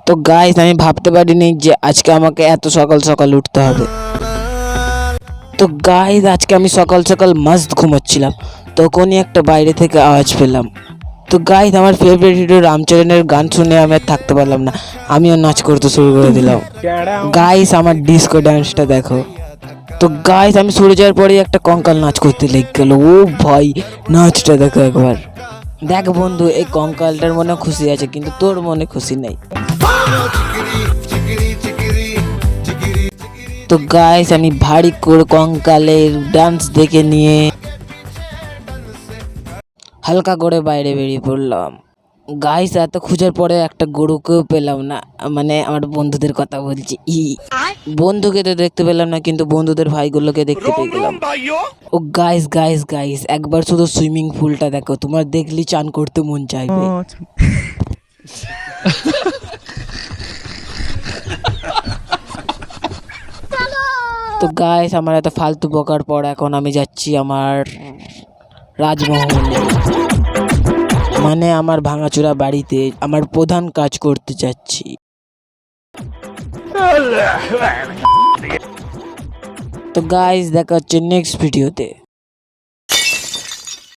তো গাইস আমি ভাবতে পারিনি যে আজকে আমাকে এত সকাল সকাল উঠতে হবে। তো গাইস আজকে আমি সকাল সকাল মস্ত ঘুমোচ্ছিলাম, তখনই একটা বাইরে থেকে আওয়াজ পেলাম। তো গাইস আমার ফেভারিট হিরো রামচরণের গান শুনে আমি আর থাকতে পারলাম না, আমিও নাচ করতে শুরু করে দিলাম। গাইস আমার ডিস্কো ডান্সটা দেখো। তো গাইস আমি সরে যাওয়ার পরেই একটা কঙ্কাল নাচ করতে লেগে গেল। ও ভাই নাচটা দেখো একবার। দেখ বন্ধু, এই কঙ্কালটার মনে খুশি আছে কিন্তু তোর মনে খুশি নেই। তো গাইস আমি ভারী করে কঙ্কালের ডান্স দেখে নিয়ে হালকা করে বাইরে বেরিয়ে পড়লাম। গাইস এত খোঁজার পরে একটা গরুকেও পেলাম না, মানে আমার বন্ধুদের কথা বলছি। বন্ধুকে তো দেখতে পেলাম না, কিন্তু বন্ধুদের ভাইগুলোকে দেখতে পেয়ে গেলাম। ও গাইস গাইস গাইস একবার শুধু সুইমিং পুলটা দেখো, তোমার দেখলি চান করতে মন চাইবে। তো গাইস আমার এত ফালতু বকার পর এখন আমি যাচ্ছি আমার রাজমহলে, মানে আমার ভাঙাচোরা বাড়িতে আমার প্রধান কাজ করতে যাচ্ছি। তো গাইস দেখা হচ্ছে নেক্সট ভিডিওতে।